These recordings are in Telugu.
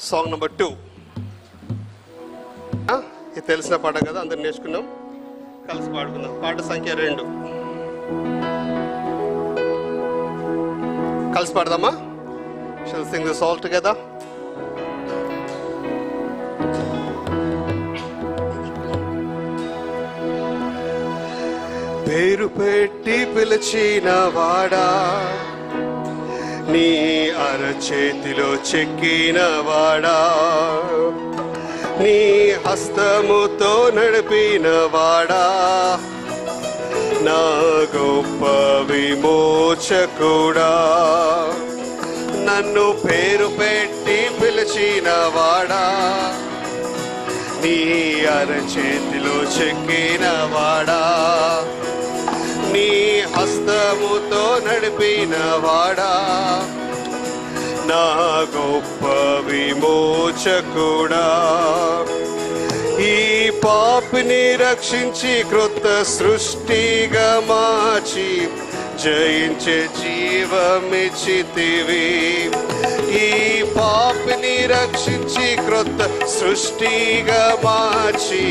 Song number 2. ఇది తెలిసిన పాట కదా, అందరు నేర్చుకున్నాం, కలిసి పాడుకుందాం. పాట సంఖ్య 2 కలిసి పాడదామా? Shall we sing this all together? పేరు పెట్టి పిలిచిన వాడా, నీ అరచేతిలో చెక్కిన వాడా, నీ హస్తముతో నడిపిన వాడా, నా గొప్ప విమోచకుడా, నన్ను పేరు పెట్టి పిలిచిన వాడా, నీ అరచేతిలో చెక్కిన వాడా, నీ హస్తముతో నడిపిన వాడా, నా గొప్ప విమోచకుడా, ఈ పాపిని రక్షించి క్రొత్త సృష్టిగా మార్చి జయించే జీవమిచ్చితివి. ఈ పాపిని రక్షించి క్రొత్త సృష్టిగా మార్చి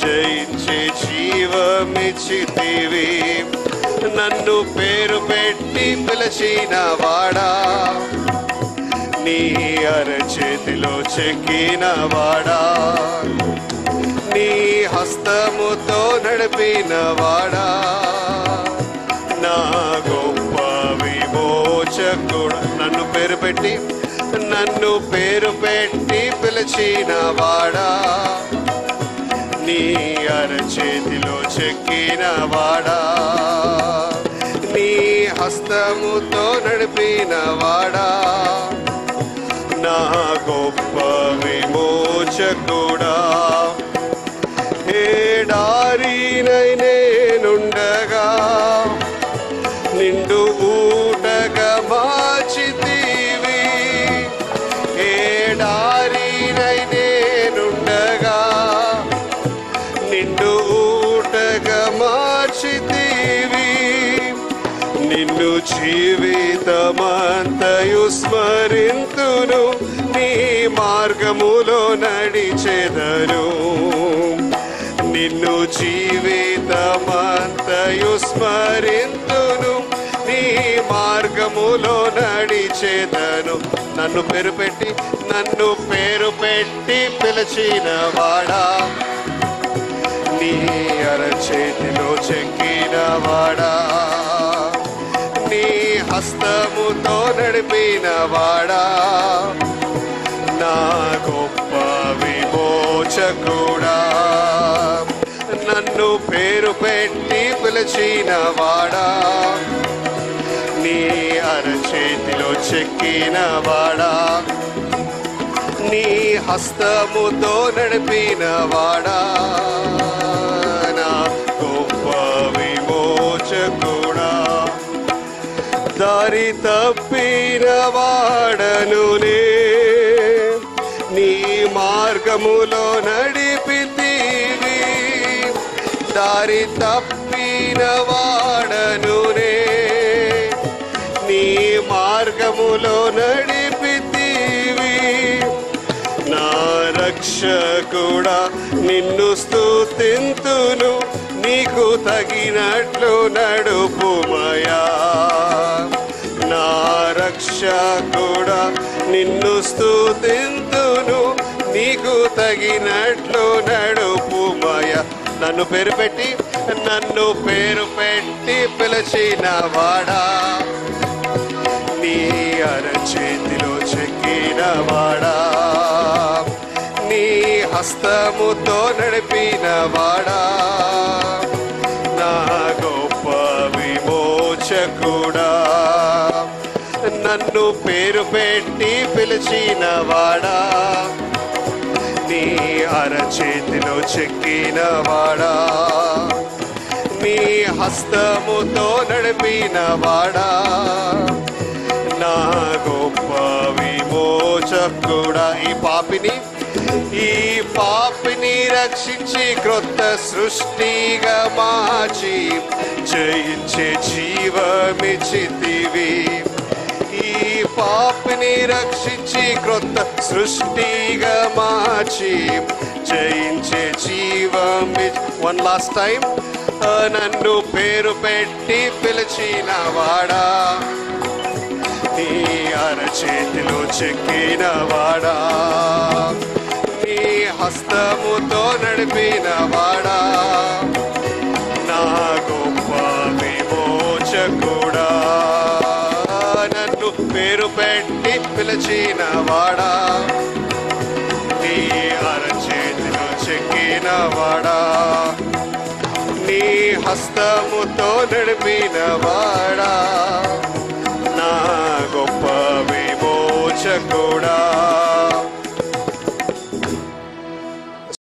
జయించే జీవమిచ్చితివి. నన్ను పేరు పెట్టి పిలిచిన వాడా, నీ అరచేతిలో చెక్కిన వాడా, నీ హస్తముతో నడిపిన వాడా, నా గొప్ప విమోచకుడా, నన్ను పేరు పెట్టి పిలిచిన వాడా, నీ అరచేతిలో చెక్కిన వాడా, నీ హస్తముతో నడిపిన వాడా, నా గొప్ప విమోచకుడా. ఏడారినై నేనుండగా నిండు ఊటగా మార్చితివి. ఏడారినై నేనుండగా నిండు ఊటగా మార్చితివి. నిన్ను జీవితమంతయు స్మరింతును, నీ మార్గములో నడిచెదను. నిన్ను జీవితమంతయు స్మరింతును, నీ మార్గములో నడిచెదను. నన్ను పేరు పెట్టి పిలిచిన వాడా, నీ అరచేతిలో చెక్కిన వాడా, నీ హస్తముతో నడిపిన వాడా, నా గొప్ప విమోచకుడా, నన్ను పేరు పెట్టి పిలిచిన వాడా, నీ అరచేతిలో చెక్కిన వాడా, నీ హస్తముతో నడిపిన వాడా, నా గొప్ప విమోచకుడా. దారి తప్పిన వాడనునే, నీ మార్గములో నడిపితివి. దారి తప్పిన వాడనునే, నీ మార్గములో నడిపితివి. నా రక్షకుడా, నిన్ను స్తుతింతును, నీకు తగినట్లు నడుపుమయా. నా రక్షకుడా, నిన్ను స్తుతింతును, నీకు తగినట్లు నడుపుమయ. నన్ను పేరు పెట్టి పిలిచిన వాడా, నీ అరచేతిలో చెక్కిన వాడా, నీ హస్తముతో నడిపిన వాడా, నా గొప్ప విమోచకుడా. నన్ను పేరు పెట్టి పిలిచిన వాడా, నీ అరచేతిలో చెక్కిన వాడా, నీ హస్తముతో నడిపిన వాడా, నా గొప్ప విమోచకుడా. ఈ పాపిని రక్షించి క్రొత్త సృష్టిగా మార్చి జయించే జీవమిచ్చితివి. ఈ పాపిని రక్షించి క్రొత్త సృష్టిగా మార్చి జయించే జీవం. One last time. నన్ను పేరు పెట్టి పిలిచిన వాడా, నీ అరచేతిలో చెక్కిన వాడా, నీ హస్తముతో నడిపిన వాడా, నా గొప్ప విమోచకుడా. నన్ను పేరు పెట్టి పిలిచిన వాడా, నీ అరచేతిలో చెక్కిన వాడా, నీ హస్తముతో నడిపిన వాడా, నా గొప్ప విమోచకుడా.